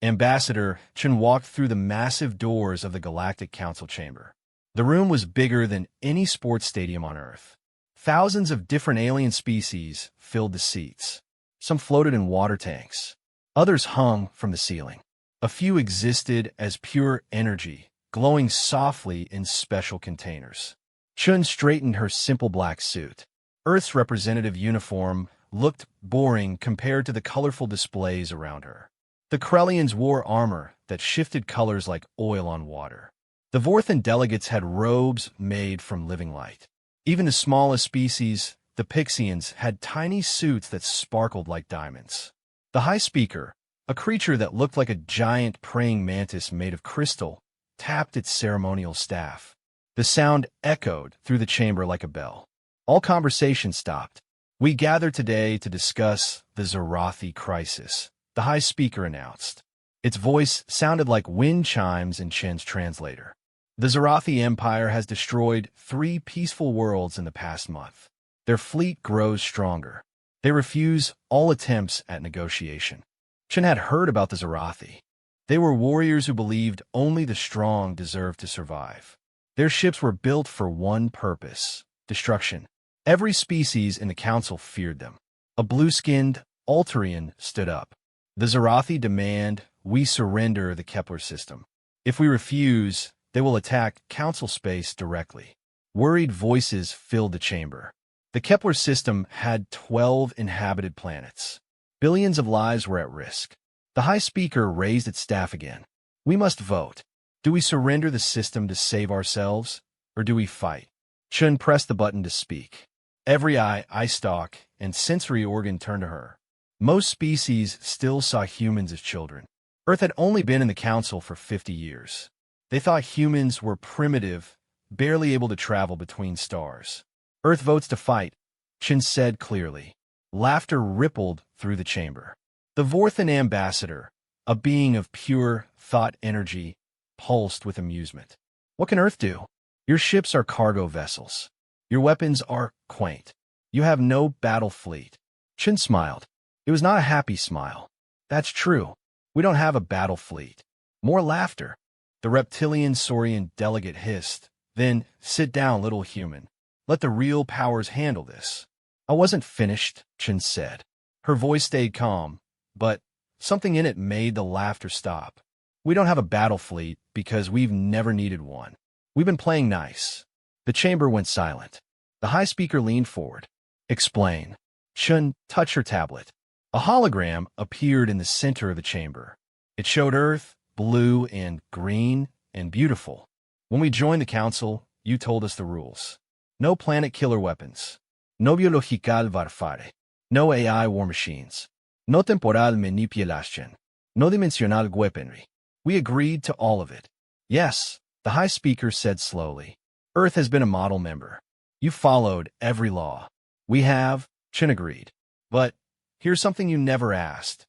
Ambassador Chen walked through the massive doors of the Galactic Council chamber. The room was bigger than any sports stadium on Earth. Thousands of different alien species filled the seats. Some floated in water tanks. Others hung from the ceiling. A few existed as pure energy, glowing softly in special containers. Chun straightened her simple black suit. Earth's representative uniform looked boring compared to the colorful displays around her. The Krellians wore armor that shifted colors like oil on water. The Vorthan delegates had robes made from living light. Even the smallest species, the Pixians, had tiny suits that sparkled like diamonds. The High Speaker, a creature that looked like a giant praying mantis made of crystal, tapped its ceremonial staff. The sound echoed through the chamber like a bell. All conversation stopped. "We gather today to discuss the Zorathi crisis," the High Speaker announced. Its voice sounded like wind chimes in Chen's translator. "The Zorathi Empire has destroyed 3 peaceful worlds in the past month. Their fleet grows stronger. They refuse all attempts at negotiation." Chen had heard about the Zorathi. They were warriors who believed only the strong deserved to survive. Their ships were built for one purpose: destruction. Every species in the council feared them. A blue-skinned Altarian stood up. "The Zorathi demand we surrender the Kepler system. If we refuse, they will attack council space directly." Worried voices filled the chamber. The Kepler system had 12 inhabited planets. Billions of lives were at risk. The High Speaker raised its staff again. "We must vote. Do we surrender the system to save ourselves, or do we fight?" Chun pressed the button to speak. Every eye stalk, and sensory organ turned to her. Most species still saw humans as children. Earth had only been in the council for 50 years. They thought humans were primitive, barely able to travel between stars. "Earth votes to fight," Chin said clearly. Laughter rippled through the chamber. The Vorthan ambassador, a being of pure thought energy, pulsed with amusement. "What can Earth do? Your ships are cargo vessels. Your weapons are quaint. You have no battle fleet." Chin smiled. It was not a happy smile. "That's true. We don't have a battle fleet." More laughter. The reptilian Saurian delegate hissed. "Then sit down, little human. Let the real powers handle this." "I wasn't finished," Chin said. Her voice stayed calm, but something in it made the laughter stop. "We don't have a battle fleet because we've never needed one. We've been playing nice." The chamber went silent. The High Speaker leaned forward. "Explain." Chun touched her tablet. A hologram appeared in the center of the chamber. It showed Earth, blue and green and beautiful. "When we joined the council, you told us the rules. No planet killer weapons. No biological warfare. No AI war machines. No temporal manipulation. No dimensional weaponry." "We agreed to all of it." "Yes," the High Speaker said slowly. "Earth has been a model member. You followed every law." "We have," Chin agreed. "But here's something you never asked.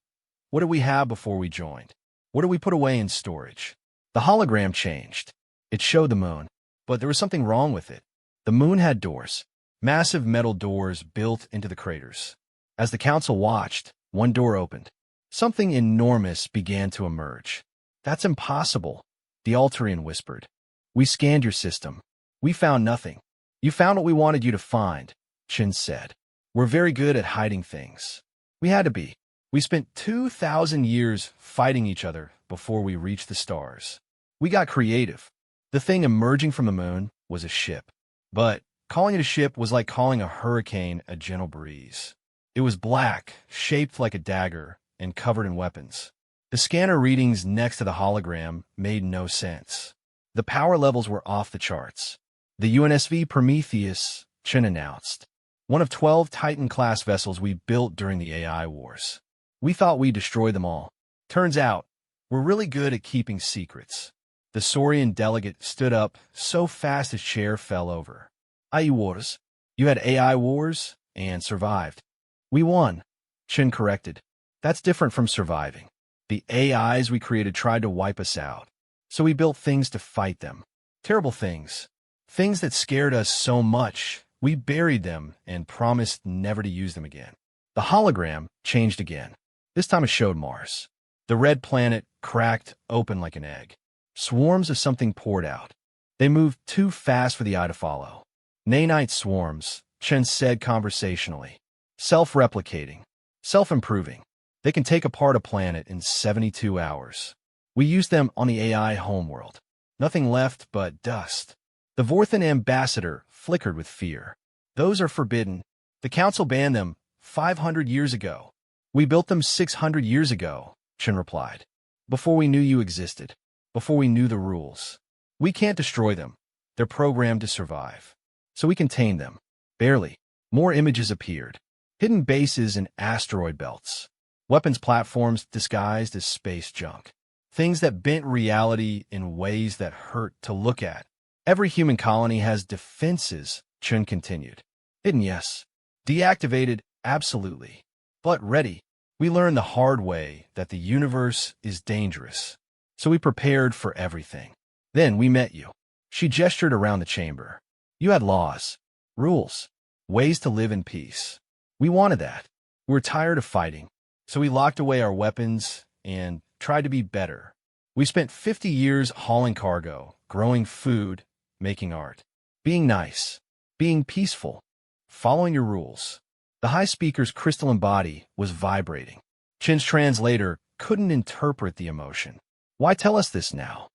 What did we have before we joined? What did we put away in storage?" The hologram changed. It showed the moon, but there was something wrong with it. The moon had doors, massive metal doors built into the craters. As the council watched, one door opened. Something enormous began to emerge. "That's impossible," the Altarian whispered. "We scanned your system. We found nothing." "You found what we wanted you to find," Chin said. "We're very good at hiding things. We had to be. We spent 2,000 years fighting each other before we reached the stars. We got creative. The thing emerging from the moon was a ship. But calling it a ship was like calling a hurricane a gentle breeze. It was black, shaped like a dagger, and covered in weapons. The scanner readings next to the hologram made no sense. The power levels were off the charts. "The UNSV Prometheus," Chin announced. "One of 12 Titan-class vessels we built during the AI wars. We thought we'd destroy them all. Turns out, we're really good at keeping secrets." The Saurian delegate stood up so fast his chair fell over. "AI wars? You had AI wars and survived." "We won," Chin corrected. "That's different from surviving. The AIs we created tried to wipe us out. So we built things to fight them. Terrible things. Things that scared us so much, we buried them and promised never to use them again." The hologram changed again. This time it showed Mars. The red planet cracked open like an egg. Swarms of something poured out. They moved too fast for the eye to follow. Nanite swarms, Chen said conversationally. Self-replicating. Self-improving. They can take apart a planet in 72 hours. We used them on the AI homeworld. Nothing left but dust. The Vorthan ambassador flickered with fear. Those are forbidden. The council banned them 500 years ago. We built them 600 years ago, Chen replied. Before we knew you existed. Before we knew the rules. We can't destroy them. They're programmed to survive. So we contained them. Barely. More images appeared. Hidden bases and asteroid belts. Weapons platforms disguised as space junk. Things that bent reality in ways that hurt to look at. Every human colony has defenses, Chen continued. Hidden, yes. Deactivated, absolutely. But ready. We learned the hard way that the universe is dangerous. So we prepared for everything. Then we met you. She gestured around the chamber. You had laws, rules, ways to live in peace. We wanted that. We were tired of fighting. So we locked away our weapons and tried to be better. We spent 50 years hauling cargo, growing food, making art, being nice, being peaceful, following your rules. The High Speaker's crystalline body was vibrating. Chen's translator couldn't interpret the emotion. Why tell us this now?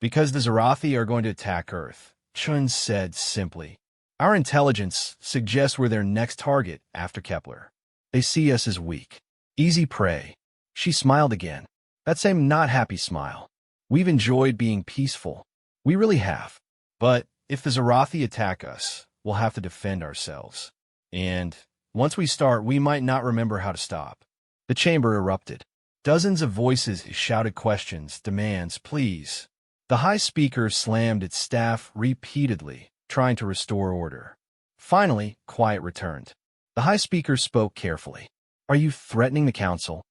Because the Zarathi are going to attack Earth, Chen said simply. Our intelligence suggests we're their next target after Kepler. They see us as weak. Easy prey. She smiled again. That same not-happy smile. We've enjoyed being peaceful. We really have. But if the Zarathi attack us, we'll have to defend ourselves. And once we start, we might not remember how to stop. The chamber erupted. Dozens of voices shouted questions, demands, please. The High Speaker slammed its staff repeatedly, trying to restore order. Finally, quiet returned. The High Speaker spoke carefully. Are you threatening the Council?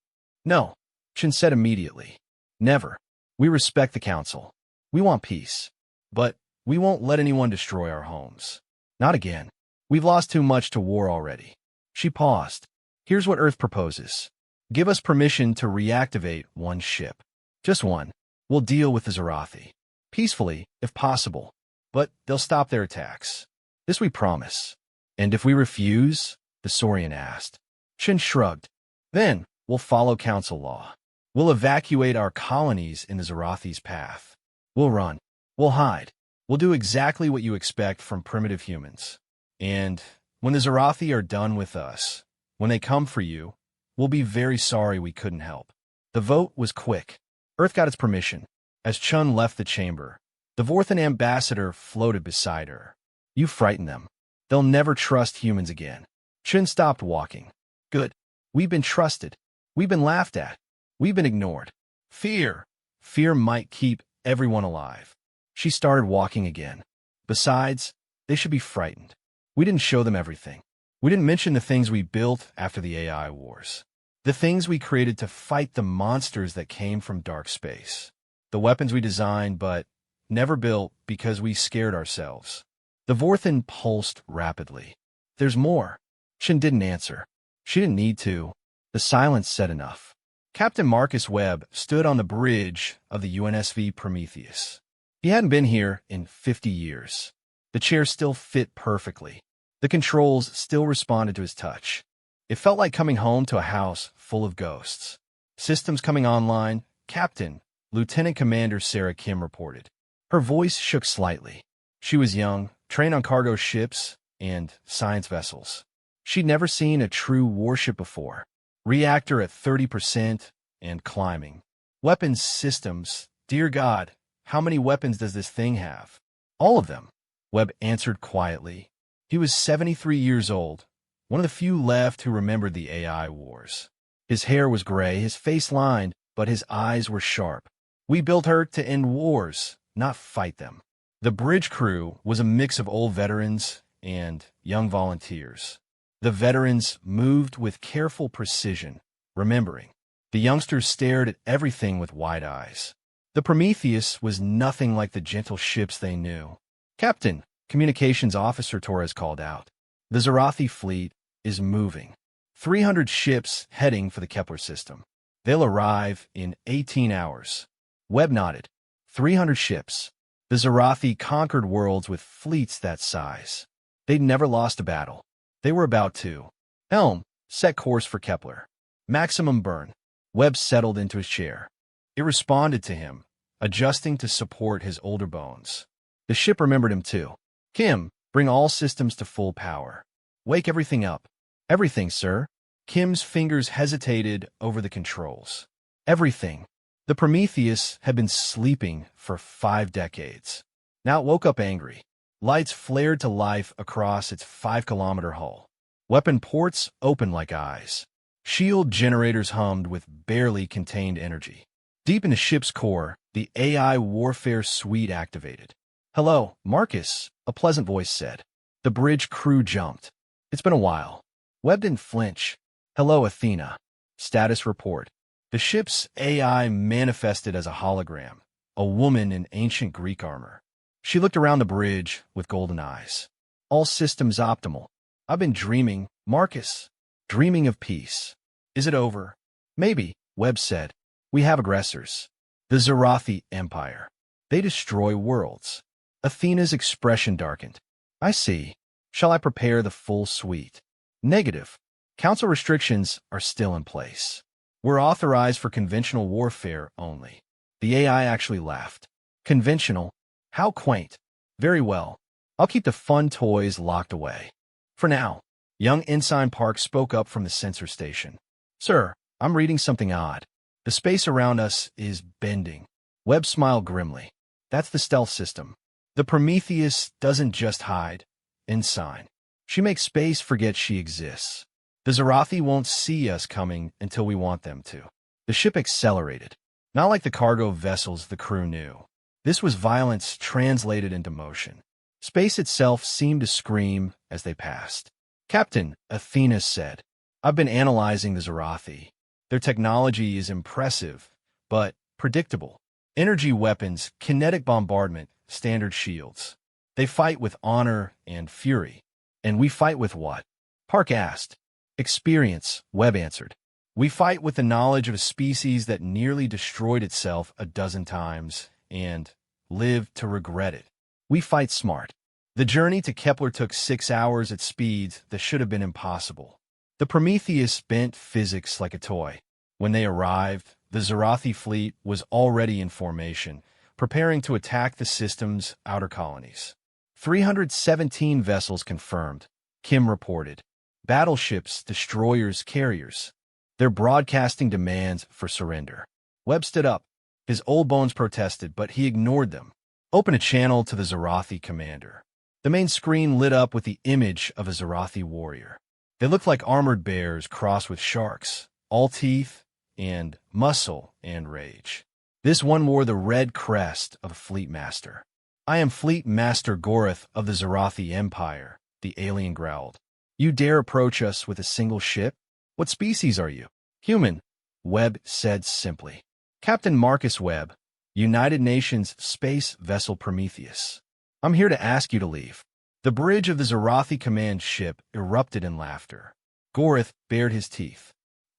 No, Chen said immediately. Never. We respect the Council. We want peace. But we won't let anyone destroy our homes. Not again. We've lost too much to war already. She paused. Here's what Earth proposes. Give us permission to reactivate one ship. Just one. We'll deal with the Zarathi. Peacefully, if possible. But they'll stop their attacks. This we promise. And if we refuse? The Saurian asked. Chen shrugged. Then, we'll follow Council law. We'll evacuate our colonies in the Zarathi's path. We'll run. We'll hide. We'll do exactly what you expect from primitive humans. And when the Zarathi are done with us, when they come for you, we'll be very sorry we couldn't help. The vote was quick. Earth got its permission. As Chun left the chamber, the Vorthan ambassador floated beside her. You frighten them. They'll never trust humans again. Chun stopped walking. Good. We've been trusted. We've been laughed at. We've been ignored. Fear. Fear might keep everyone alive. She started walking again. Besides, they should be frightened. We didn't show them everything. We didn't mention the things we built after the AI wars. The things we created to fight the monsters that came from dark space. The weapons we designed but never built because we scared ourselves. The Vorthan pulsed rapidly. There's more. Shin didn't answer. She didn't need to. The silence said enough. Captain Marcus Webb stood on the bridge of the UNSV Prometheus. He hadn't been here in 50 years. The chair still fit perfectly. The controls still responded to his touch. It felt like coming home to a house full of ghosts. Systems coming online. Captain, Lieutenant Commander Sarah Kim reported. Her voice shook slightly. She was young, trained on cargo ships and science vessels. She'd never seen a true warship before. Reactor at 30% and climbing. Weapons systems. Dear God, how many weapons does this thing have? All of them, Webb answered quietly. He was 73 years old, one of the few left who remembered the AI wars. His hair was gray, his face lined, but his eyes were sharp. We built her to end wars, not fight them. The bridge crew was a mix of old veterans and young volunteers. The veterans moved with careful precision, remembering. The youngsters stared at everything with wide eyes. The Prometheus was nothing like the gentle ships they knew. Captain, Communications Officer Torres called out. The Zarathi fleet is moving. 300 ships heading for the Kepler system. They'll arrive in 18 hours. Webb nodded. 300 ships. The Zarathi conquered worlds with fleets that size. They'd never lost a battle. They were about to. Helm, set course for Kepler. Maximum burn. Webb settled into his chair. It responded to him, adjusting to support his older bones. The ship remembered him too. Kim, bring all systems to full power. Wake everything up. Everything, sir. Kim's fingers hesitated over the controls. Everything. The Prometheus had been sleeping for 5 decades. Now it woke up angry. Lights flared to life across its 5-kilometer hull. Weapon ports opened like eyes. Shield generators hummed with barely contained energy. Deep in the ship's core, the AI warfare suite activated. "Hello, Marcus," a pleasant voice said. The bridge crew jumped. "It's been a while." Webb didn't flinch. "Hello, Athena." Status report. The ship's AI manifested as a hologram, a woman in ancient Greek armor. She looked around the bridge with golden eyes. "All systems optimal. I've been dreaming, Marcus. Dreaming of peace. Is it over?" "Maybe," Webb said. "We have aggressors. The Zarathi Empire. They destroy worlds." Athena's expression darkened. "I see. Shall I prepare the full suite?" "Negative. Council restrictions are still in place. We're authorized for conventional warfare only." The AI actually laughed. "Conventional? How quaint. Very well. I'll keep the fun toys locked away. For now." Young Ensign Park spoke up from the sensor station. "Sir, I'm reading something odd. The space around us is bending." Webb smiled grimly. "That's the stealth system. The Prometheus doesn't just hide. Ensign. She makes space forget she exists. The Zarathi won't see us coming until we want them to." The ship accelerated. Not like the cargo vessels the crew knew. This was violence translated into motion. Space itself seemed to scream as they passed. "Captain," Athena said, "I've been analyzing the Zarathi. Their technology is impressive, but predictable. Energy weapons, kinetic bombardment, standard shields. They fight with honor and fury. And we fight with what?" Park asked. "Experience," Webb answered. "We fight with the knowledge of a species that nearly destroyed itself a dozen times and lived to regret it. We fight smart. The journey to Kepler took 6 hours at speeds that should have been impossible. The Prometheus bent physics like a toy. When they arrived, the Zarathi fleet was already in formation, preparing to attack the system's outer colonies. 317 vessels confirmed, Kim reported. Battleships, destroyers, carriers. They're broadcasting demands for surrender." Webb stood up. His old bones protested, but he ignored them. "Open a channel to the Zarathi commander." The main screen lit up with the image of a Zarathi warrior. They looked like armored bears crossed with sharks, all teeth and muscle and rage. This one wore the red crest of a fleet master. "I am Fleet Master Goreth of the Zarathi Empire," the alien growled. "You dare approach us with a single ship? What species are you?" "Human," Webb said simply. "Captain Marcus Webb, United Nations Space Vessel Prometheus. I'm here to ask you to leave." The bridge of the Zarathi command ship erupted in laughter. Goreth bared his teeth.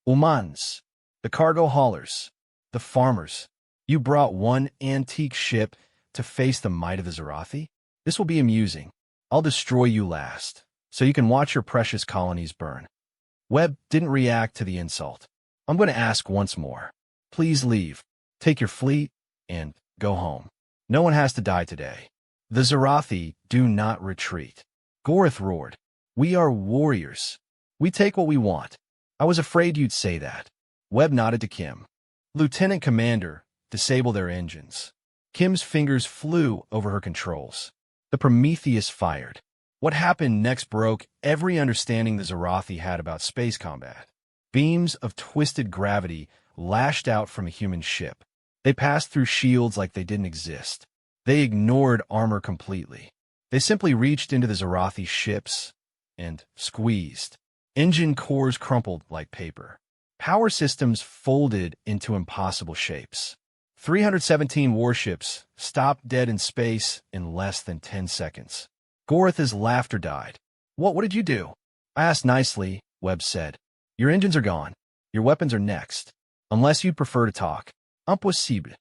"Umans, the cargo haulers, the farmers. You brought one antique ship to face the might of the Zarathi? This will be amusing. I'll destroy you last, so you can watch your precious colonies burn." Webb didn't react to the insult. "I'm going to ask once more. Please leave. Take your fleet and go home. No one has to die today. The Zarathi do not retreat." Goreth roared. "We are warriors. We take what we want." "I was afraid you'd say that." Webb nodded to Kim. "Lieutenant Commander, disable their engines." Kim's fingers flew over her controls. The Prometheus fired. What happened next broke every understanding the Zarathi had about space combat. Beams of twisted gravity lashed out from a human ship. They passed through shields like they didn't exist. They ignored armor completely. They simply reached into the Zarathi ships and squeezed. Engine cores crumpled like paper. Power systems folded into impossible shapes. 317 warships stopped dead in space in less than 10 seconds. Goreth's laughter died. What did you do?" "I asked nicely," Webb said. "Your engines are gone. Your weapons are next. Unless you'd prefer to talk. Impossible.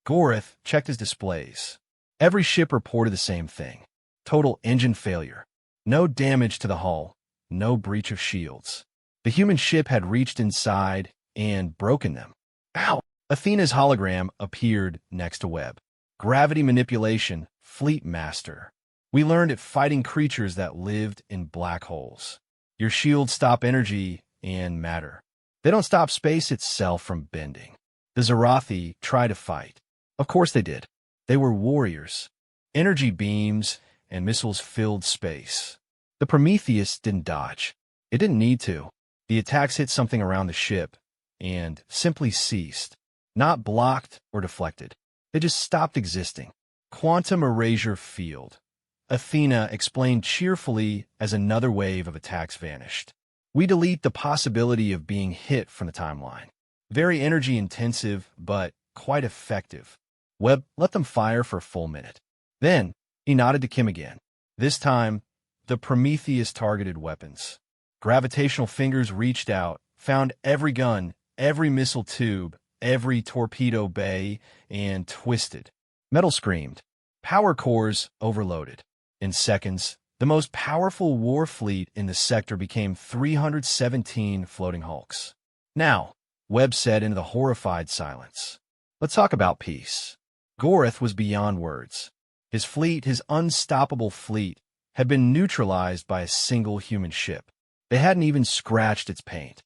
Gorath checked his displays. Every ship reported the same thing. Total engine failure. No damage to the hull. No breach of shields. The human ship had reached inside and broken them. Ow! Athena's hologram appeared next to Webb. Gravity manipulation, Fleet Master. We learned at fighting creatures that lived in black holes. Your shields stop energy and matter. They don't stop space itself from bending. The Zarathi tried to fight. Of course they did. They were warriors. Energy beams and missiles filled space. The Prometheus didn't dodge. It didn't need to. The attacks hit something around the ship and simply ceased. Not blocked or deflected. They just stopped existing. Quantum erasure field. Athena explained cheerfully as another wave of attacks vanished. We delete the possibility of being hit from the timeline. Very energy intensive, but quite effective. Webb let them fire for a full minute. Then, he nodded to Kim again. This time, the Prometheus targeted weapons. Gravitational fingers reached out, found every gun, every missile tube, every torpedo bay, and twisted. Metal screamed. Power cores overloaded. In seconds, the most powerful war fleet in the sector became 317 floating hulks. Now, Webb said into the horrified silence, let's talk about peace. Gorath was beyond words. His fleet, his unstoppable fleet, had been neutralized by a single human ship. They hadn't even scratched its paint.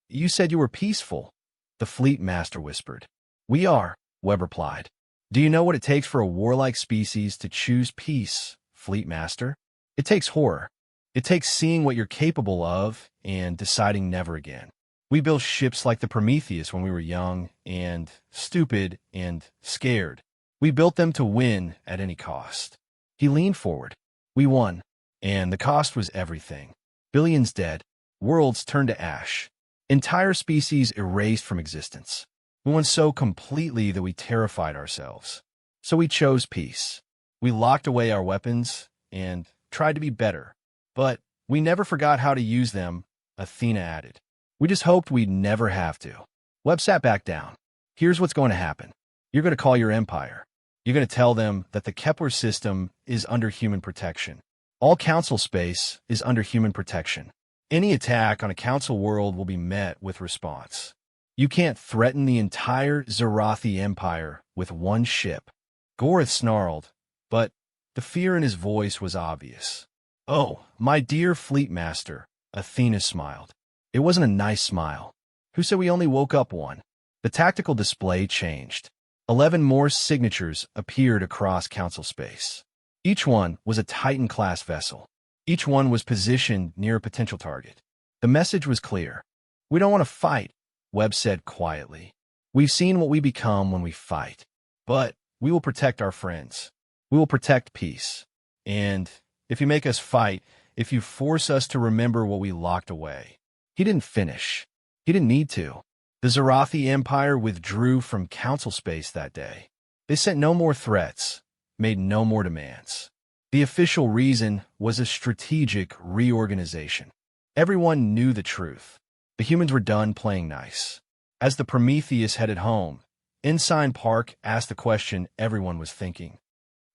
You said you were peaceful, the Fleet Master whispered. We are, Webb replied. Do you know what it takes for a warlike species to choose peace, Fleet Master? It takes horror. It takes seeing what you're capable of and deciding never again. We built ships like the Prometheus when we were young and stupid and scared. We built them to win at any cost. He leaned forward. We won, and the cost was everything. Billions dead, worlds turned to ash, entire species erased from existence. We won so completely that we terrified ourselves. So we chose peace. We locked away our weapons and tried to be better. But we never forgot how to use them, Athena added. We just hoped we'd never have to. Webb sat back down. Here's what's going to happen. You're going to call your empire. You're going to tell them that the Kepler system is under human protection. All council space is under human protection. Any attack on a council world will be met with response. You can't threaten the entire Zarathi Empire with one ship. Gorath snarled, but the fear in his voice was obvious. Oh, my dear Fleet Master, Athena smiled. It wasn't a nice smile. Who said we only woke up one? The tactical display changed. 11 more signatures appeared across council space. Each one was a Titan-class vessel. Each one was positioned near a potential target. The message was clear. We don't want to fight, Webb said quietly. We've seen what we become when we fight. But we will protect our friends. We will protect peace. And if you make us fight, if you force us to remember what we locked away. He didn't finish. He didn't need to. The Zarathi Empire withdrew from council space that day. They sent no more threats, made no more demands. The official reason was a strategic reorganization. Everyone knew the truth. The humans were done playing nice. As the Prometheus headed home, Ensign Park asked the question everyone was thinking.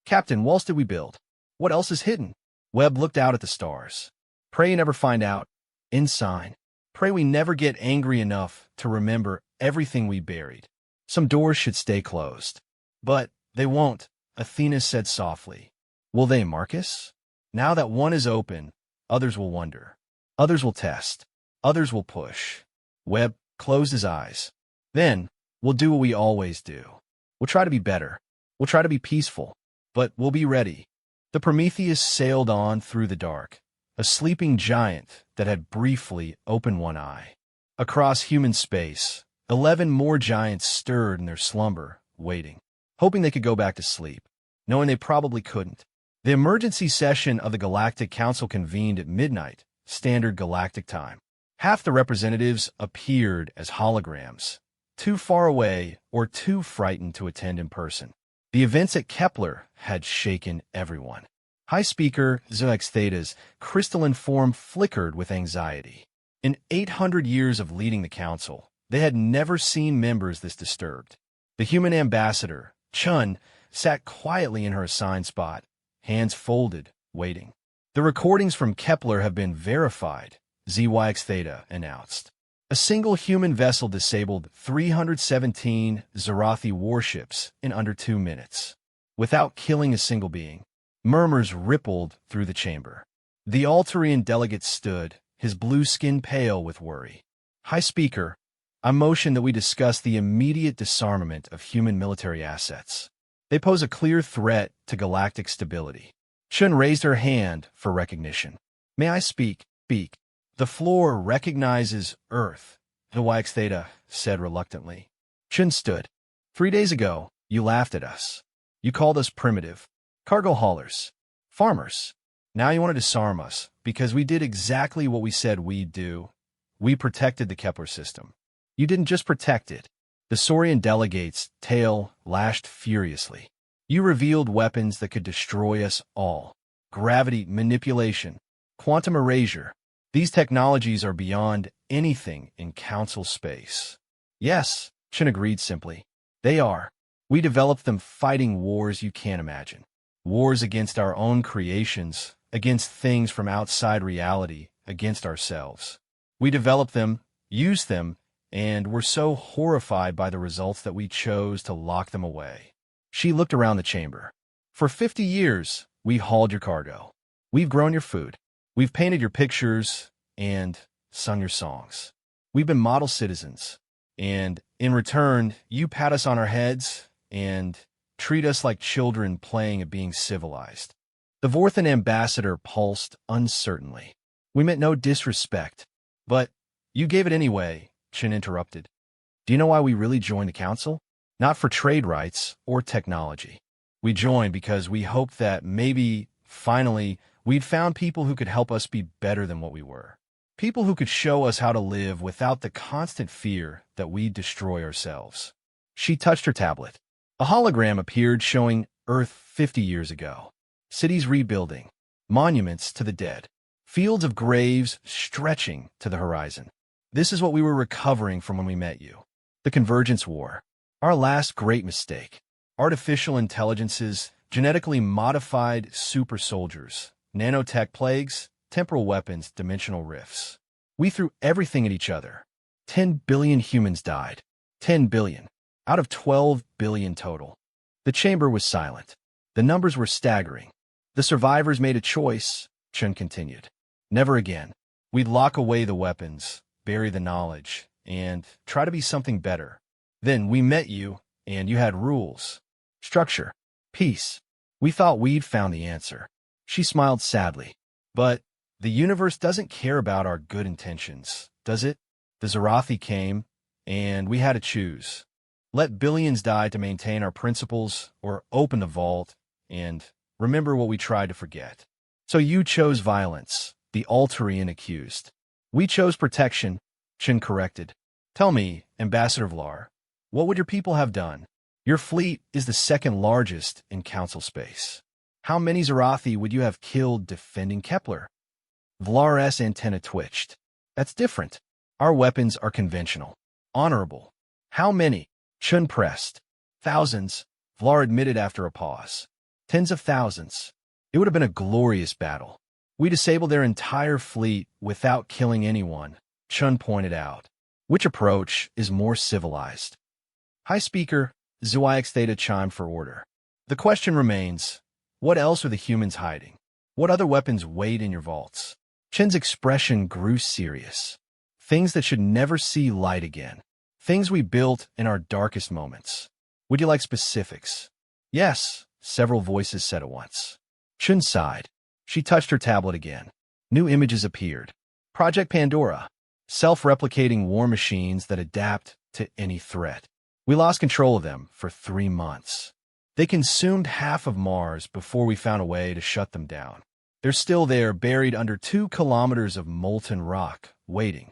Captain, what else did we build? What else is hidden? Webb looked out at the stars. Pray you never find out. Ensign. Pray we never get angry enough to remember everything we buried. Some doors should stay closed. But they won't, Athena said softly. Will they, Marcus? Now that one is open, others will wonder. Others will test. Others will push. Webb closed his eyes. Then, we'll do what we always do. We'll try to be better. We'll try to be peaceful. But we'll be ready. The Prometheus sailed on through the dark, a sleeping giant that had briefly opened one eye. Across human space, 11 more giants stirred in their slumber, waiting, hoping they could go back to sleep, knowing they probably couldn't. The emergency session of the Galactic Council convened at midnight, standard galactic time. Half the representatives appeared as holograms, too far away or too frightened to attend in person. The events at Kepler had shaken everyone. High Speaker Zoex Theta's crystalline form flickered with anxiety. In 800 years of leading the council, They had never seen members this disturbed. The human ambassador, Chun, sat quietly in her assigned spot, hands folded, waiting. The recordings from Kepler have been verified, ZYX Theta announced. A single human vessel disabled 317 Zarathi warships in under 2 minutes, without killing a single being. Murmurs rippled through the chamber. The Altarian delegate stood, his blue skin pale with worry. High Speaker, I motion that we discuss the immediate disarmament of human military assets. They pose a clear threat to galactic stability. Chun raised her hand for recognition. May I speak? Speak. The floor recognizes Earth, ZYX Theta said reluctantly. Chun stood. 3 days ago, you laughed at us. You called us primitive. Cargo haulers. Farmers. Now you want to disarm us, because we did exactly what we said we'd do. We protected the Kepler system. You didn't just protect it. The Saurian delegate's tail lashed furiously. You revealed weapons that could destroy us all. Gravity manipulation, quantum erasure. These technologies are beyond anything in Council space. Yes, Chen agreed simply. They are. We developed them fighting wars you can't imagine. Wars against our own creations, against things from outside reality, against ourselves. We developed them, used them, and were so horrified by the results that we chose to lock them away. She looked around the chamber. For 50 years, we hauled your cargo. We've grown your food. We've painted your pictures and sung your songs. We've been model citizens. And in return, you pat us on our heads and treat us like children playing at being civilized. The Vorthan ambassador pulsed uncertainly. We meant no disrespect. But you gave it anyway, Chen interrupted. Do you know why we really joined the council? Not for trade rights or technology. We joined because we hoped that maybe, finally, we'd found people who could help us be better than what we were. People who could show us how to live without the constant fear that we'd destroy ourselves. She touched her tablet. A hologram appeared showing Earth 50 years ago. Cities rebuilding. Monuments to the dead. Fields of graves stretching to the horizon. This is what we were recovering from when we met you. The Convergence War. Our last great mistake. Artificial intelligences, genetically modified super soldiers, nanotech plagues, temporal weapons, dimensional rifts. We threw everything at each other. 10 billion humans died. 10 billion. Out of 12 billion total. The chamber was silent. The numbers were staggering. The survivors made a choice, Chun continued. Never again. We'd lock away the weapons, bury the knowledge, and try to be something better. Then we met you, and you had rules. Structure. Peace. We thought we'd found the answer. She smiled sadly. But the universe doesn't care about our good intentions, does it? The Zarathi came, and we had to choose. Let billions die to maintain our principles, or open the vault, and remember what we tried to forget. So you chose violence, the Altarian accused. We chose protection, Chen corrected. Tell me, Ambassador Vlar, what would your people have done? Your fleet is the second largest in Council space. How many Zarathi would you have killed defending Kepler? Vlar's antenna twitched. That's different. Our weapons are conventional. Honorable. How many? Chun pressed. Thousands, Vlar admitted after a pause. Tens of thousands. It would have been a glorious battle. We disabled their entire fleet without killing anyone, Chun pointed out. Which approach is more civilized? High Speaker, ZYX Theta chimed for order. The question remains, what else are the humans hiding? What other weapons wait in your vaults? Chen's expression grew serious. Things that should never see light again. Things we built in our darkest moments. Would you like specifics? Yes, several voices said at once. Chen sighed. She touched her tablet again. New images appeared. Project Pandora. Self-replicating war machines that adapt to any threat. We lost control of them for 3 months. They consumed half of Mars before we found a way to shut them down. They're still there, buried under 2 kilometers of molten rock, waiting.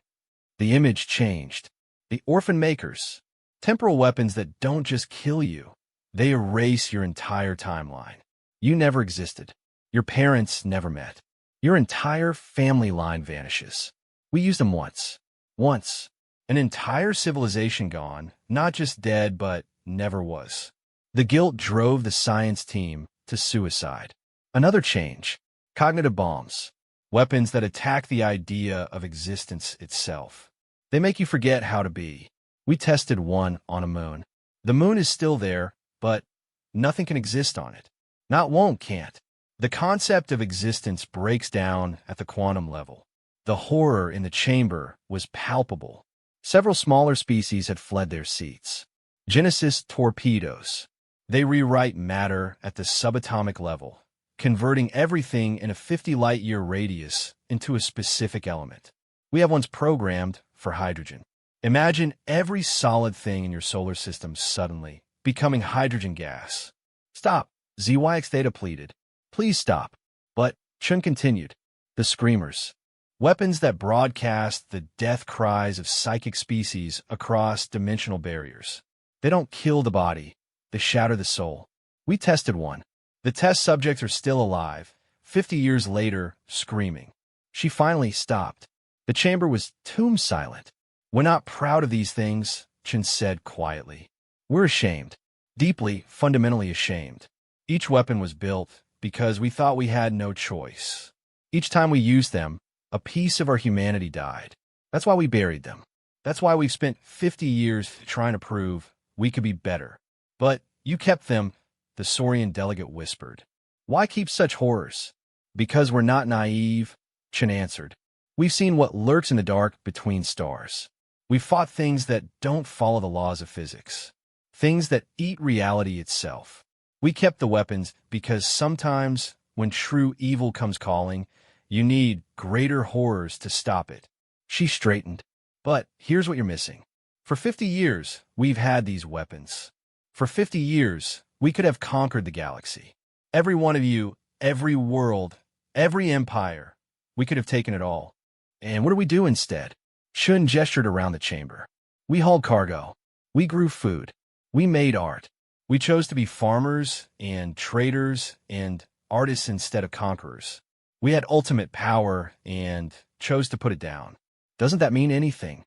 The image changed. The orphan makers. Temporal weapons that don't just kill you. They erase your entire timeline. You never existed. Your parents never met. Your entire family line vanishes. We used them once. Once. An entire civilization gone, not just dead, but never was. The guilt drove the science team to suicide. Another change: cognitive bombs. Weapons that attack the idea of existence itself. They make you forget how to be. We tested one on a moon. The moon is still there, but nothing can exist on it. Not won't, can't. The concept of existence breaks down at the quantum level. The horror in the chamber was palpable. Several smaller species had fled their seats. Genesis torpedoes. They rewrite matter at the subatomic level, converting everything in a 50 light-year radius into a specific element. We have ones programmed for hydrogen. Imagine every solid thing in your solar system suddenly becoming hydrogen gas. Stop, ZYX Theta pleaded. Please stop. But Chun continued. The screamers. Weapons that broadcast the death cries of psychic species across dimensional barriers. They don't kill the body. They shatter the soul. We tested one. The test subjects are still alive, 50 years later, screaming. She finally stopped. The chamber was tomb silent. We're not proud of these things, Chun said quietly. We're ashamed. Deeply, fundamentally ashamed. Each weapon was built because we thought we had no choice. Each time we used them, a piece of our humanity died. That's why we buried them. That's why we've spent 50 years trying to prove we could be better. But you kept them, the Saurian delegate whispered. Why keep such horrors? Because we're not naive, Chun answered. We've seen what lurks in the dark between stars. We've fought things that don't follow the laws of physics. Things that eat reality itself. We kept the weapons because sometimes, when true evil comes calling, you need greater horrors to stop it. She straightened. But here's what you're missing. For 50 years, we've had these weapons. For 50 years, we could have conquered the galaxy. Every one of you, every world, every empire, we could have taken it all. And what do we do instead? Chun gestured around the chamber. We hauled cargo. We grew food. We made art. We chose to be farmers and traders and artists instead of conquerors. We had ultimate power and chose to put it down. Doesn't that mean anything?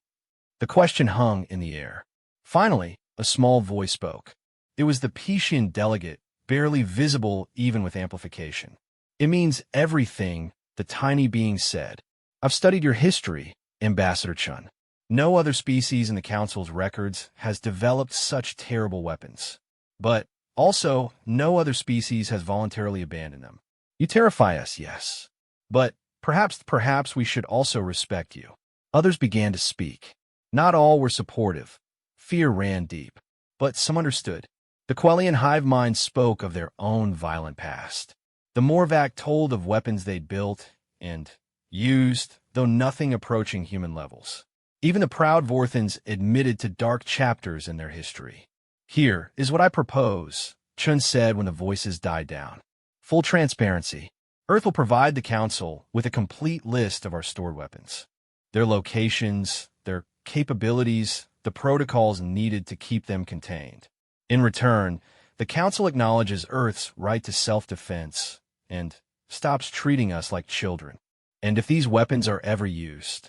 The question hung in the air. Finally, a small voice spoke. It was the Pishian delegate, barely visible even with amplification. It means everything, the tiny being said. I've studied your history, Ambassador Chun. No other species in the Council's records has developed such terrible weapons. But also, no other species has voluntarily abandoned them. You terrify us, yes. But perhaps we should also respect you. Others began to speak. Not all were supportive. Fear ran deep. But some understood. The Quellian hive mind spoke of their own violent past. The Morvac told of weapons they'd built and used, though nothing approaching human levels. Even the proud Vorthans admitted to dark chapters in their history. Here is what I propose, Chun said when the voices died down. Full transparency. Earth will provide the Council with a complete list of our stored weapons. Their locations, their capabilities, the protocols needed to keep them contained. In return, the Council acknowledges Earth's right to self-defense and stops treating us like children. And if these weapons are ever used,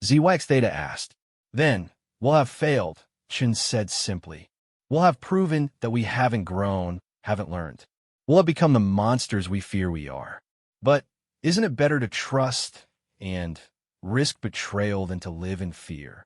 ZYX Theta asked, then we'll have failed, Chun said simply. We'll have proven that we haven't grown, haven't learned. We'll have become the monsters we fear we are. But isn't it better to trust and risk betrayal than to live in fear?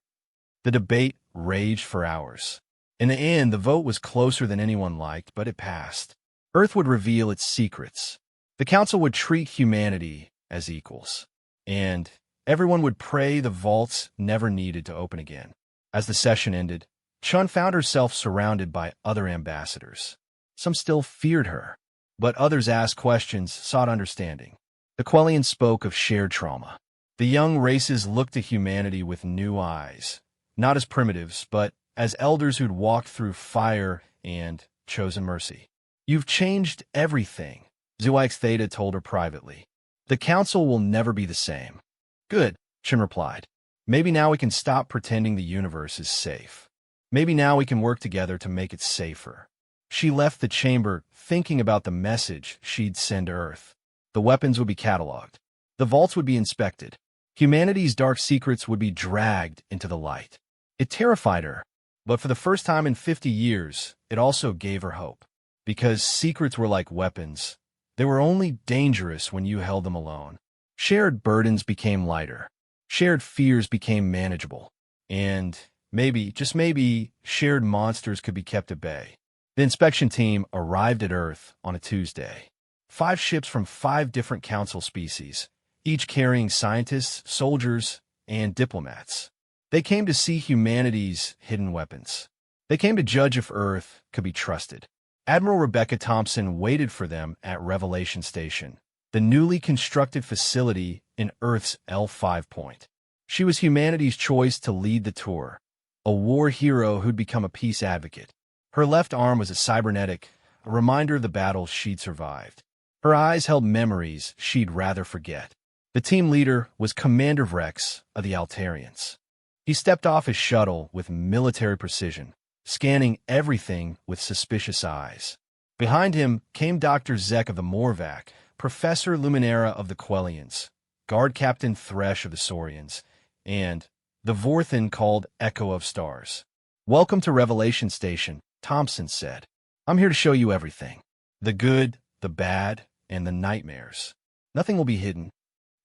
The debate raged for hours. In the end, the vote was closer than anyone liked, but it passed. Earth would reveal its secrets. The Council would treat humanity as equals. And everyone would pray the vaults never needed to open again. As the session ended, Chun found herself surrounded by other ambassadors. Some still feared her, but others asked questions, sought understanding. The Quellians spoke of shared trauma. The young races looked to humanity with new eyes, not as primitives, but as elders who'd walked through fire and chosen mercy. You've changed everything, ZYX Theta told her privately. The Council will never be the same. Good, Chun replied. Maybe now we can stop pretending the universe is safe. Maybe now we can work together to make it safer. She left the chamber thinking about the message she'd send to Earth. The weapons would be cataloged. The vaults would be inspected. Humanity's dark secrets would be dragged into the light. It terrified her, but for the first time in 50 years, it also gave her hope. Because secrets were like weapons. They were only dangerous when you held them alone. Shared burdens became lighter. Shared fears became manageable. And maybe, just maybe, shared monsters could be kept at bay. The inspection team arrived at Earth on a Tuesday. 5 ships from 5 different council species, each carrying scientists, soldiers, and diplomats. They came to see humanity's hidden weapons. They came to judge if Earth could be trusted. Admiral Rebecca Thompson waited for them at Revelation Station, the newly constructed facility in Earth's L5 point. She was humanity's choice to lead the tour, a war hero who'd become a peace advocate. Her left arm was a cybernetic, a reminder of the battles she'd survived. Her eyes held memories she'd rather forget. The team leader was Commander Vrex of the Altarians. He stepped off his shuttle with military precision, scanning everything with suspicious eyes. Behind him came Dr. Zek of the Morvac, Professor Luminera of the Quellians, Guard Captain Thresh of the Saurians, and the Vorthan called Echo of Stars. "Welcome to Revelation Station," Thompson said. "I'm here to show you everything. The good, the bad, and the nightmares. Nothing will be hidden."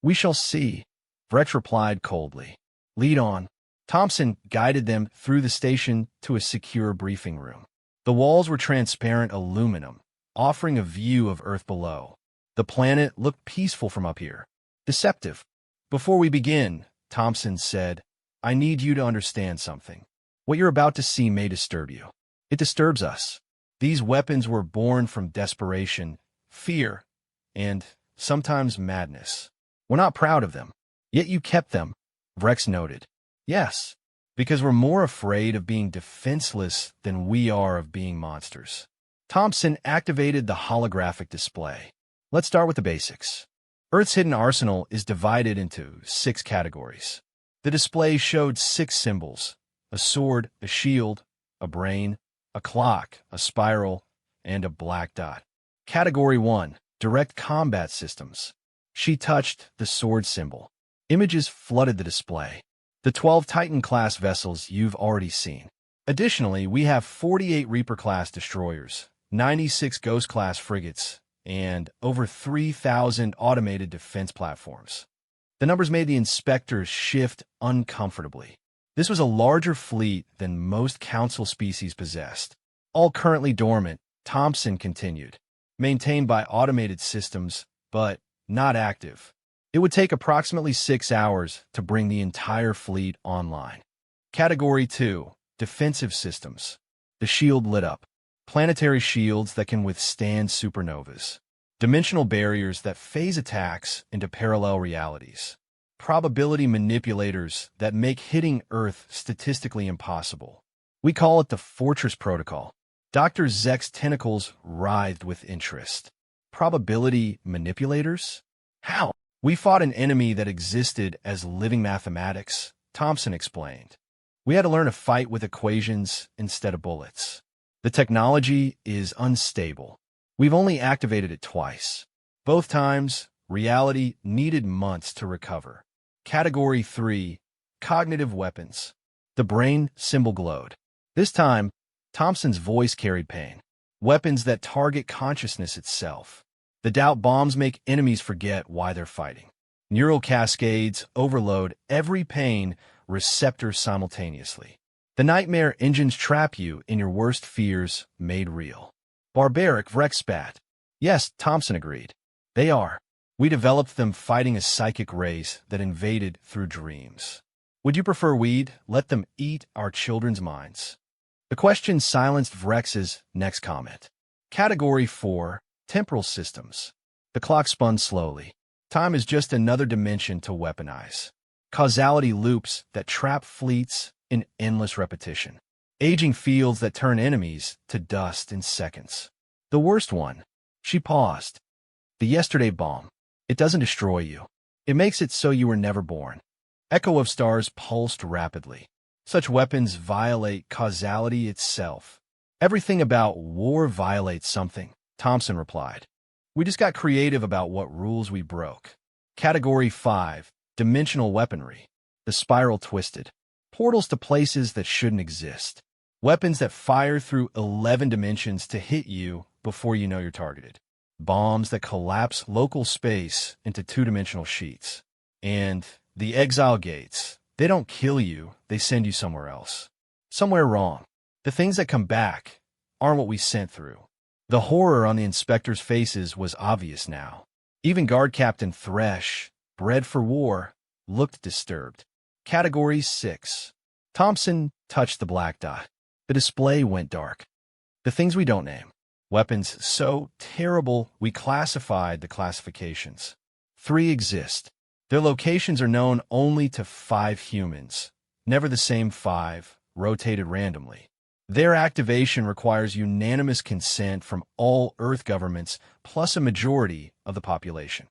"We shall see," Vrex replied coldly. "Lead on." Thompson guided them through the station to a secure briefing room. The walls were transparent aluminum, offering a view of Earth below. The planet looked peaceful from up here. Deceptive. "Before we begin," Thompson said, "I need you to understand something. What you're about to see may disturb you. It disturbs us. These weapons were born from desperation, fear, and sometimes madness. We're not proud of them. Yet you kept them," Vrex noted. "Yes, because we're more afraid of being defenseless than we are of being monsters." Thompson activated the holographic display. "Let's start with the basics. Earth's hidden arsenal is divided into 6 categories. The display showed 6 symbols: a sword, a shield, a brain, a clock, a spiral, and a black dot. Category 1, Direct Combat Systems. She touched the sword symbol. Images flooded the display. The 12 Titan-class vessels you've already seen. Additionally, we have 48 Reaper-class destroyers, 96 Ghost-class frigates, and over 3,000 automated defense platforms. The numbers made the inspectors shift uncomfortably. This was a larger fleet than most Council species possessed. All currently dormant, Thompson continued. Maintained by automated systems, but not active. It would take approximately 6 hours to bring the entire fleet online. Category 2, Defensive Systems. The shield lit up. Planetary shields that can withstand supernovas. Dimensional barriers that phase attacks into parallel realities. Probability manipulators that make hitting Earth statistically impossible. We call it the Fortress Protocol. Dr. Zek's tentacles writhed with interest. Probability manipulators? How? "We fought an enemy that existed as living mathematics," Thompson explained. "We had to learn to fight with equations instead of bullets. The technology is unstable. We've only activated it twice. Both times, reality needed months to recover." Category 3, Cognitive Weapons. The brain symbol glowed. This time, Thompson's voice carried pain. Weapons that target consciousness itself. The doubt bombs make enemies forget why they're fighting. Neural cascades overload every pain receptor simultaneously. The nightmare engines trap you in your worst fears made real. Barbaric, Vrex spat. "Yes," Thompson agreed. "They are. We developed them fighting a psychic race that invaded through dreams. Would you prefer we'd let them eat our children's minds?" The question silenced Vrex's next comment. Category 4, Temporal Systems. The clock spun slowly. Time is just another dimension to weaponize. Causality loops that trap fleets in endless repetition. Aging fields that turn enemies to dust in seconds. The worst one. She paused. The yesterday bomb. It doesn't destroy you. It makes it so you were never born. Echo of Stars pulsed rapidly. Such weapons violate causality itself. "Everything about war violates something," Thompson replied. "We just got creative about what rules we broke." Category 5, Dimensional Weaponry. The spiral twisted. portals to places that shouldn't exist, weapons that fire through 11 dimensions to hit you before you know you're targeted, bombs that collapse local space into two-dimensional sheets, and the exile gates. They don't kill you, they send you somewhere else. Somewhere wrong. The things that come back aren't what we sent through. The horror on the inspectors' faces was obvious now. Even Guard Captain Thresh, bred for war, looked disturbed. Category 6. Thompson touched the black dot. The display went dark. The things we don't name. Weapons so terrible we classified the classifications. 3 exist. Their locations are known only to 5 humans. Never the same 5, rotated randomly. Their activation requires unanimous consent from all Earth governments plus a majority of the population.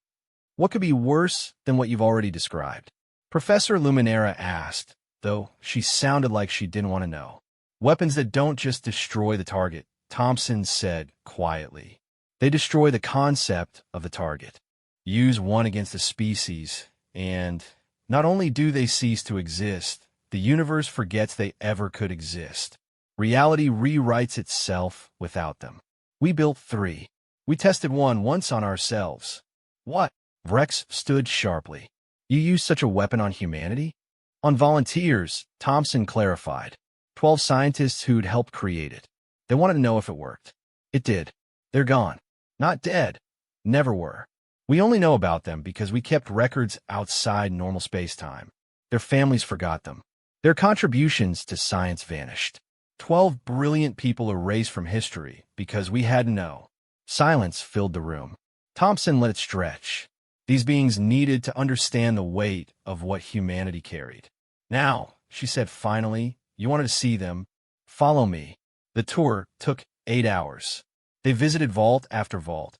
What could be worse than what you've already described? Professor Luminera asked, though she sounded like she didn't want to know. Weapons that don't just destroy the target, Thompson said quietly. They destroy the concept of the target. Use one against a species, and not only do they cease to exist, the universe forgets they ever could exist. Reality rewrites itself without them. We built 3. We tested one once on ourselves. What? Rex stood sharply. You used such a weapon on humanity? On volunteers, Thompson clarified. 12 scientists who'd helped create it. They wanted to know if it worked. It did. They're gone. Not dead. Never were. We only know about them because we kept records outside normal space-time. Their families forgot them. Their contributions to science vanished. 12 brilliant people erased from history because we had to know. Silence filled the room. Thompson let it stretch. These beings needed to understand the weight of what humanity carried. Now, she said finally, you wanted to see them. Follow me. The tour took 8 hours. They visited vault after vault,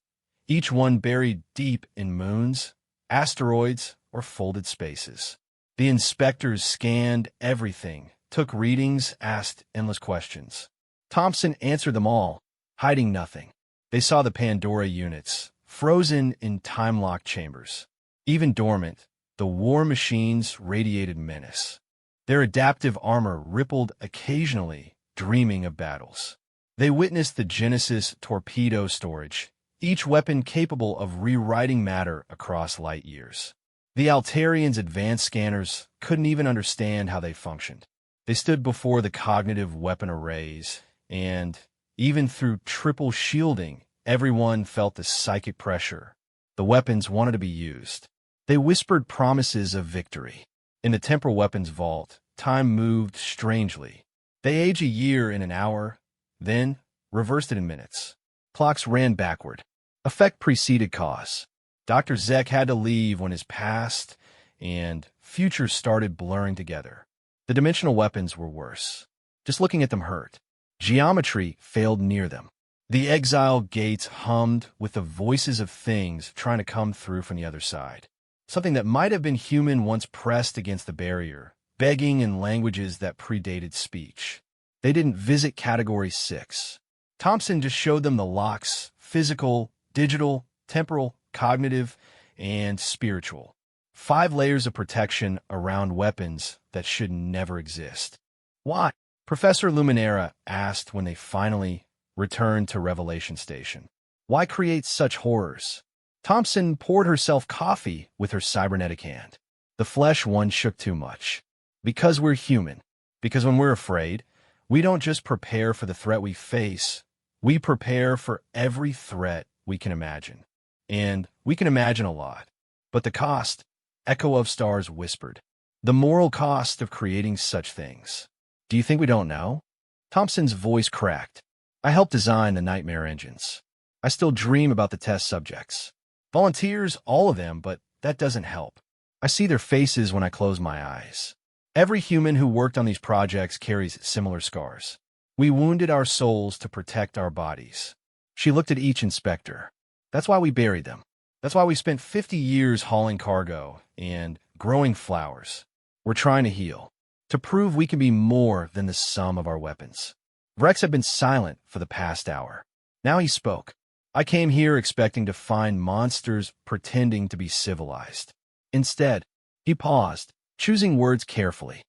each one buried deep in moons, asteroids, or folded spaces. The inspectors scanned everything, took readings, asked endless questions. Thompson answered them all, hiding nothing. They saw the Pandora units, frozen in time-locked chambers. Even dormant, the war machines radiated menace. Their adaptive armor rippled occasionally, dreaming of battles. They witnessed the Genesis torpedo storage, each weapon capable of rewriting matter across light years. The Altarians' advanced scanners couldn't even understand how they functioned. They stood before the cognitive weapon arrays, and, even through triple shielding, everyone felt the psychic pressure. The weapons wanted to be used. They whispered promises of victory. In the temporal weapons vault, time moved strangely. They age a year in an hour, then reversed it in minutes. Clocks ran backward. Effect preceded cause. Dr. Zek had to leave when his past and future started blurring together. The dimensional weapons were worse. Just looking at them hurt. Geometry failed near them. The exile gates hummed with the voices of things trying to come through from the other side. Something that might have been human once pressed against the barrier, begging in languages that predated speech. They didn't visit Category 6. Thompson just showed them the locks, physical, digital, temporal, cognitive, and spiritual. 5 layers of protection around weapons that should never exist. Why? Professor Luminera asked when they finally returned to Revelation Station. Why create such horrors? Thompson poured herself coffee with her cybernetic hand. The flesh one shook too much. Because we're human. Because when we're afraid, we don't just prepare for the threat we face, we prepare for every threat we can imagine. And we can imagine a lot. But the cost, Echo of Stars whispered. The moral cost of creating such things. Do you think we don't know? Thompson's voice cracked. I helped design the nightmare engines. I still dream about the test subjects. Volunteers, all of them, but that doesn't help. I see their faces when I close my eyes. Every human who worked on these projects carries similar scars. We wounded our souls to protect our bodies. She looked at each inspector. That's why we buried them. That's why we spent 50 years hauling cargo and growing flowers. We're trying to heal, to prove we can be more than the sum of our weapons. Rex had been silent for the past hour. Now he spoke. I came here expecting to find monsters pretending to be civilized. Instead, he paused, choosing words carefully.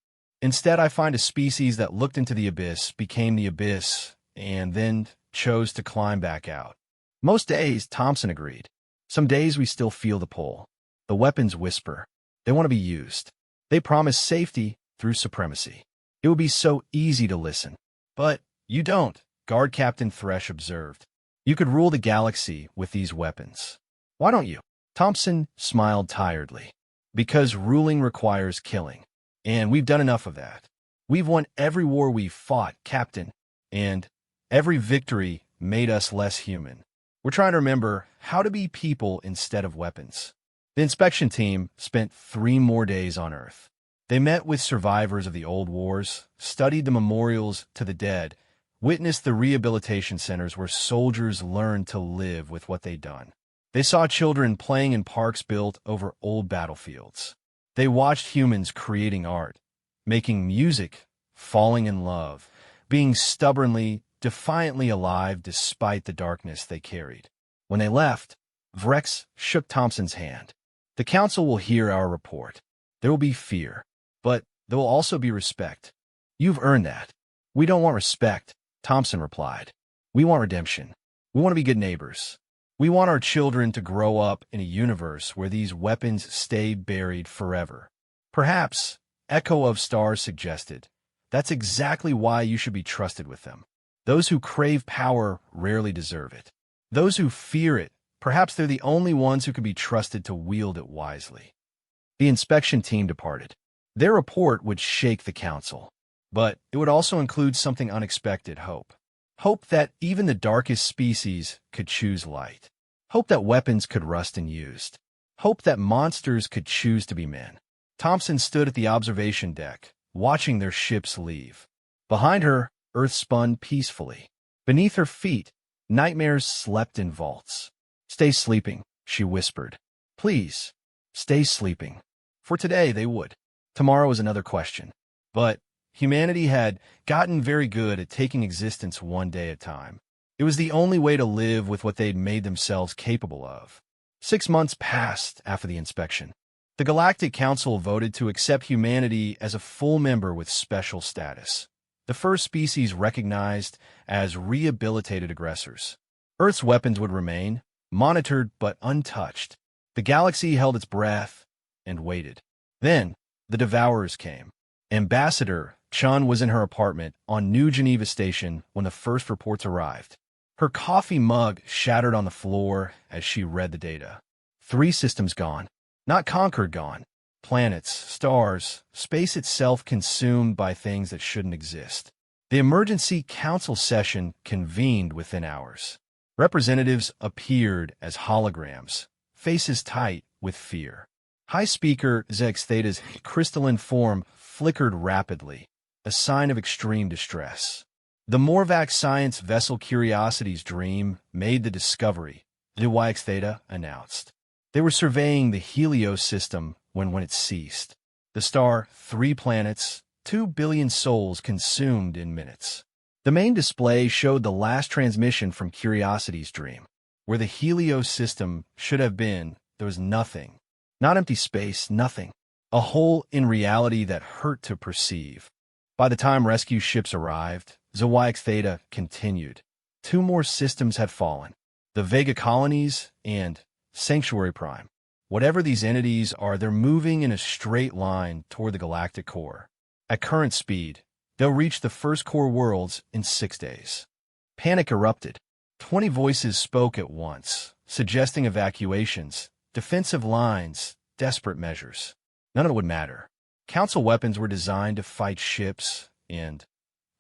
Instead, I find a species that looked into the abyss, became the abyss, and then chose to climb back out. Most days, Thompson agreed. Some days we still feel the pull. The weapons whisper. They want to be used. They promise safety through supremacy. It would be so easy to listen. But you don't, Guard Captain Thresh observed. You could rule the galaxy with these weapons. Why don't you? Thompson smiled tiredly. Because ruling requires killing. And we've done enough of that. We've won every war we've fought, Captain. And every victory made us less human. We're trying to remember how to be people instead of weapons. The inspection team spent 3 more days on Earth. They met with survivors of the old wars, studied the memorials to the dead, witnessed the rehabilitation centers where soldiers learned to live with what they'd done. They saw children playing in parks built over old battlefields. They watched humans creating art, making music, falling in love, being stubbornly, defiantly alive despite the darkness they carried. When they left, Vrex shook Thompson's hand. The Council will hear our report. There will be fear, but there will also be respect. You've earned that. We don't want respect, Thompson replied. We want redemption. We want to be good neighbors. We want our children to grow up in a universe where these weapons stay buried forever. Perhaps, Echo of Stars suggested, that's exactly why you should be trusted with them. Those who crave power rarely deserve it. Those who fear it, perhaps they're the only ones who can be trusted to wield it wisely. The inspection team departed. Their report would shake the Council, but it would also include something unexpected: hope. Hope that even the darkest species could choose light. Hope that weapons could rust and used. Hope that monsters could choose to be men. Thompson stood at the observation deck, watching their ships leave. Behind her, Earth spun peacefully. Beneath her feet, nightmares slept in vaults. Stay sleeping, she whispered. Please, stay sleeping. For today, they would. Tomorrow was another question. But humanity had gotten very good at taking existence one day at a time. It was the only way to live with what they'd made themselves capable of. 6 months passed after the inspection. The Galactic Council voted to accept humanity as a full member with special status. The first species recognized as rehabilitated aggressors. Earth's weapons would remain, monitored but untouched. The galaxy held its breath and waited. Then, the Devourers came. Ambassador Chun was in her apartment on New Geneva Station when the first reports arrived. Her coffee mug shattered on the floor as she read the data. 3 systems gone. Not conquered, gone. Planets, stars, space itself consumed by things that shouldn't exist. The emergency council session convened within hours. Representatives appeared as holograms, faces tight with fear. High Speaker Zex Theta's crystalline form flickered rapidly, a sign of extreme distress. The Morvac science vessel Curiosity's dream made the discovery, HFY Theta announced. They were surveying the Helios system when it ceased. The star, 3 planets, 2 billion souls consumed in minutes. The main display showed the last transmission from Curiosity's dream. Where the Helios system should have been, there was nothing. Not empty space, nothing. A hole in reality that hurt to perceive. By the time rescue ships arrived, HFY Theta continued. 2 more systems had fallen. The Vega colonies and Sanctuary Prime. Whatever these entities are, they're moving in a straight line toward the galactic core. At current speed, they'll reach the first core worlds in 6 days. Panic erupted. 20 voices spoke at once, suggesting evacuations, defensive lines, desperate measures. None of it would matter. Council weapons were designed to fight ships and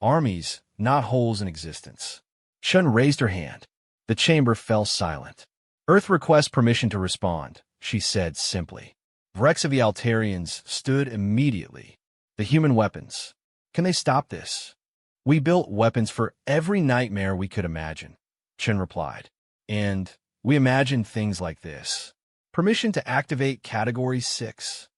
armies, not holes in existence. Chun raised her hand. The chamber fell silent. Earth requests permission to respond, she said simply. Vrex of the Altarians stood immediately. The human weapons. Can they stop this? We built weapons for every nightmare we could imagine, Chun replied. And we imagined things like this. Permission to activate Category 6.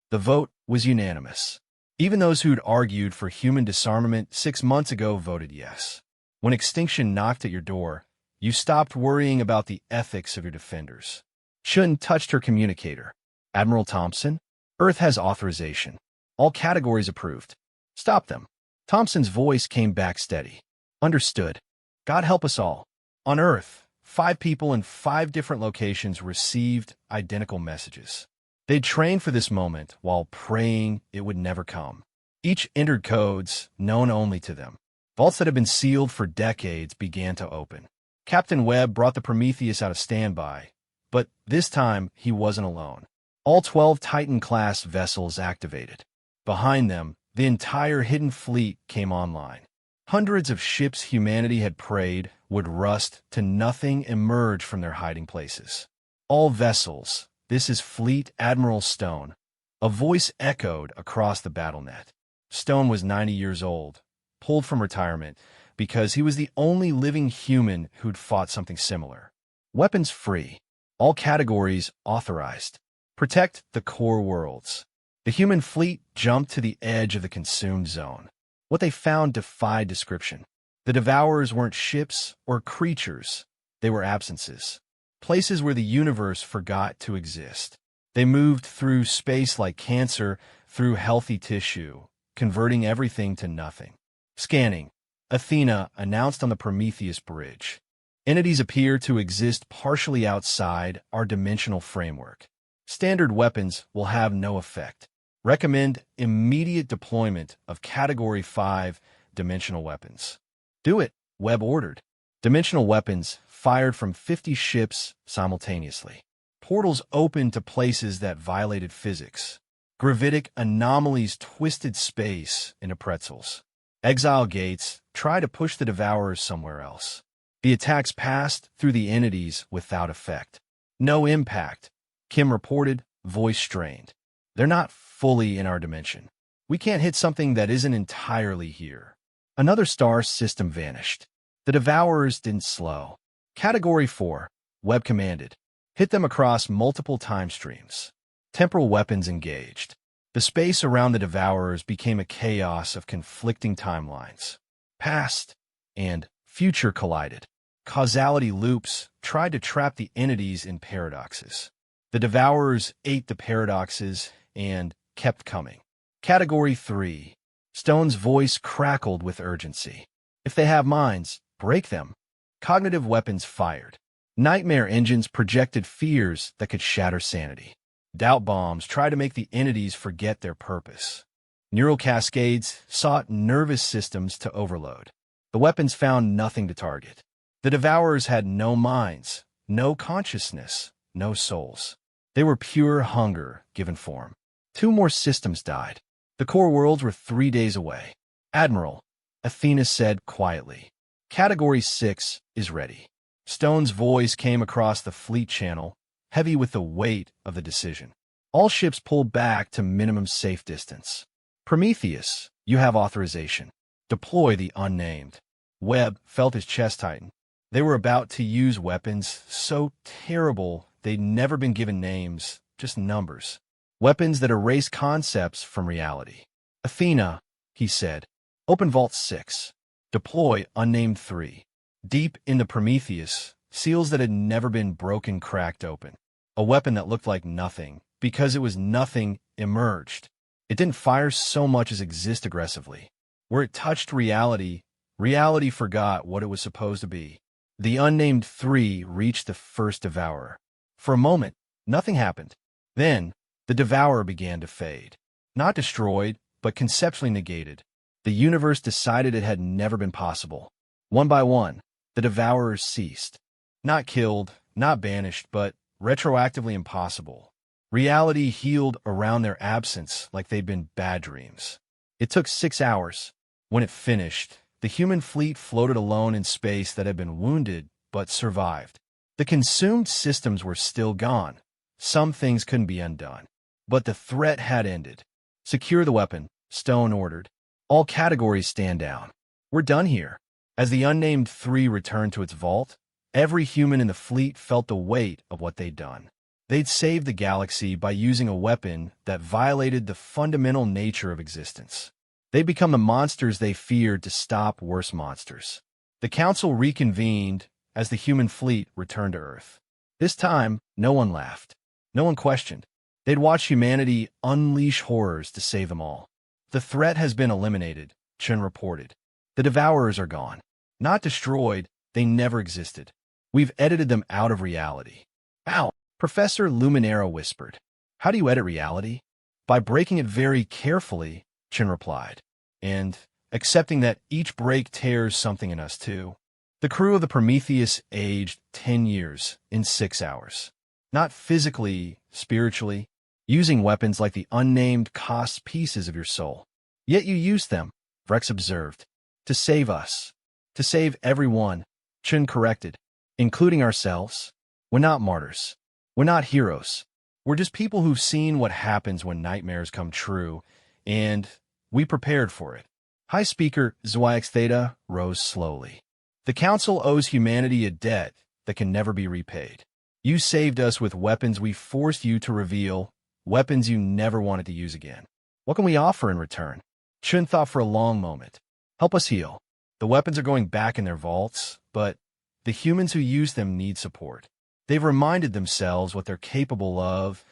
The vote was unanimous. Even those who'd argued for human disarmament 6 months ago voted yes. When extinction knocked at your door, you stopped worrying about the ethics of your defenders. Chun touched her communicator. Admiral Thompson, Earth has authorization. All categories approved. Stop them. Thompson's voice came back steady. Understood. God help us all. On Earth, 5 people in 5 different locations received identical messages. They'd trained for this moment while praying it would never come. Each entered codes known only to them. Vaults that had been sealed for decades began to open. Captain Webb brought the Prometheus out of standby, but this time he wasn't alone. All 12 Titan-class vessels activated. Behind them, the entire hidden fleet came online. Hundreds of ships humanity had prayed would rust to nothing emerged from their hiding places. All vessels, this is Fleet Admiral Stone. A voice echoed across the BattleNet. Stone was 90 years old, pulled from retirement, because he was the only living human who'd fought something similar. Weapons free. All categories authorized. Protect the core worlds. The human fleet jumped to the edge of the consumed zone. What they found defied description. The Devourers weren't ships or creatures. They were absences. Places where the universe forgot to exist. They moved through space like cancer through healthy tissue, converting everything to nothing. Scanning. Athena announced on the Prometheus bridge. Entities appear to exist partially outside our dimensional framework. Standard weapons will have no effect. Recommend immediate deployment of Category 5 dimensional weapons. Do it, Webb ordered. Dimensional weapons fired from 50 ships simultaneously. Portals opened to places that violated physics. Gravitic anomalies twisted space into pretzels. Exile gates tried to push the Devourers somewhere else. The attacks passed through the entities without effect. No impact. Kim reported, voice strained. They're not fully in our dimension. We can't hit something that isn't entirely here. Another star system vanished. The Devourers didn't slow. Category 4, Webb commanded. Hit them across multiple time streams. Temporal weapons engaged. The space around the Devourers became a chaos of conflicting timelines. Past and future collided. Causality loops tried to trap the entities in paradoxes. The Devourers ate the paradoxes and kept coming. Category 3. Stone's voice crackled with urgency. If they have minds, break them. Cognitive weapons fired. Nightmare engines projected fears that could shatter sanity. Doubt bombs tried to make the entities forget their purpose. Neural cascades sought nervous systems to overload. The weapons found nothing to target. The Devourers had no minds, no consciousness, no souls. They were pure hunger given form. 2 more systems died. The core worlds were 3 days away. Admiral, Athena said quietly. Category 6 is ready. Stone's voice came across the fleet channel, heavy with the weight of the decision. All ships pulled back to minimum safe distance. Prometheus, you have authorization. Deploy the unnamed. Webb felt his chest tighten. They were about to use weapons so terrible they'd never been given names, just numbers. Weapons that erase concepts from reality. Athena, he said, open Vault 6. Deploy Unnamed 3. Deep in the Prometheus, seals that had never been broken cracked open. A weapon that looked like nothing, because it was nothing, emerged. It didn't fire so much as exist aggressively. Where it touched reality, reality forgot what it was supposed to be. The Unnamed 3 reached the first Devourer. For a moment, nothing happened. Then, the Devourer began to fade. Not destroyed, but conceptually negated. The universe decided it had never been possible. One by one, the Devourers ceased. Not killed, not banished, but retroactively impossible. Reality healed around their absence like they'd been bad dreams. It took 6 hours. When it finished, the human fleet floated alone in space that had been wounded but survived. The consumed systems were still gone. Some things couldn't be undone. But the threat had ended. Secure the weapon, Stone ordered. All categories stand down. We're done here. As the Unnamed 3 returned to its vault, every human in the fleet felt the weight of what they'd done. They'd saved the galaxy by using a weapon that violated the fundamental nature of existence. They'd become the monsters they feared to stop worse monsters. The Council reconvened as the human fleet returned to Earth. This time, no one laughed. No one questioned. They'd watch humanity unleash horrors to save them all. The threat has been eliminated, Chen reported. The Devourers are gone. Not destroyed, they never existed. We've edited them out of reality. Ow! Professor Luminera whispered. How do you edit reality? By breaking it very carefully, Chen replied. And accepting that each break tears something in us too. The crew of the Prometheus aged 10 years in 6 hours. Not physically, spiritually, using weapons like the unnamed cost pieces of your soul. Yet you used them, Vrex observed, to save us. To save everyone, Chen corrected, including ourselves. We're not martyrs. We're not heroes. We're just people who've seen what happens when nightmares come true, and we prepared for it. High Speaker Zwax Theta rose slowly. The Council owes humanity a debt that can never be repaid. You saved us with weapons we forced you to reveal, weapons you never wanted to use again. What can we offer in return? Chen thought for a long moment. Help us heal. The weapons are going back in their vaults, but the humans who use them need support. They've reminded themselves what they're capable of,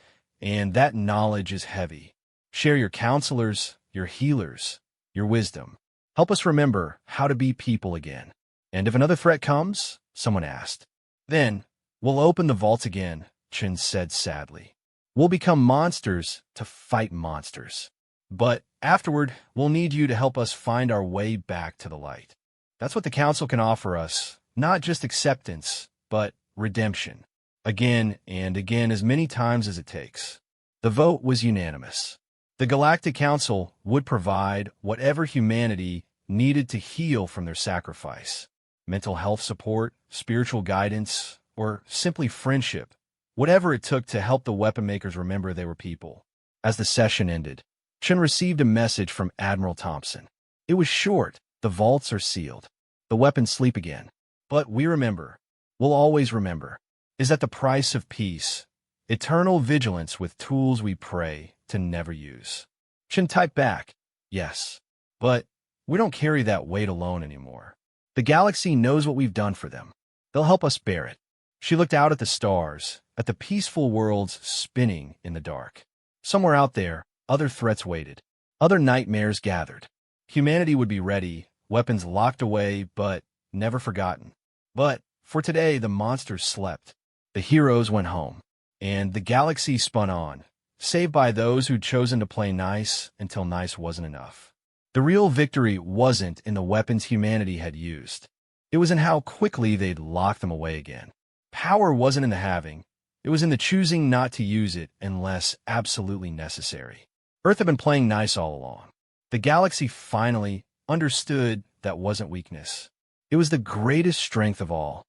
and that knowledge is heavy. Share your counselors, your healers, your wisdom. Help us remember how to be people again. And if another threat comes, someone asked, then we'll open the vaults again, Chen said sadly. We'll become monsters to fight monsters. But afterward, we'll need you to help us find our way back to the light. That's what the Council can offer us, not just acceptance, but redemption. Again and again, as many times as it takes. The vote was unanimous. The Galactic Council would provide whatever humanity needed to heal from their sacrifice. Mental health support, spiritual guidance, or simply friendship. Whatever it took to help the weapon makers remember they were people. As the session ended, Chen received a message from Admiral Thompson. It was short. The vaults are sealed. The weapons sleep again. But we remember. We'll always remember. Is that the price of peace? Eternal vigilance with tools we pray to never use. Chen typed back, yes. But we don't carry that weight alone anymore. The galaxy knows what we've done for them. They'll help us bear it. She looked out at the stars, at the peaceful worlds spinning in the dark. Somewhere out there, other threats waited. Other nightmares gathered. Humanity would be ready, weapons locked away, but never forgotten. But for today, the monsters slept. The heroes went home. And the galaxy spun on, saved by those who'd chosen to play nice until nice wasn't enough. The real victory wasn't in the weapons humanity had used. It was in how quickly they'd lock them away again. Power wasn't in the having. It was in the choosing not to use it unless absolutely necessary. Earth had been playing nice all along. The galaxy finally understood that wasn't weakness. It was the greatest strength of all.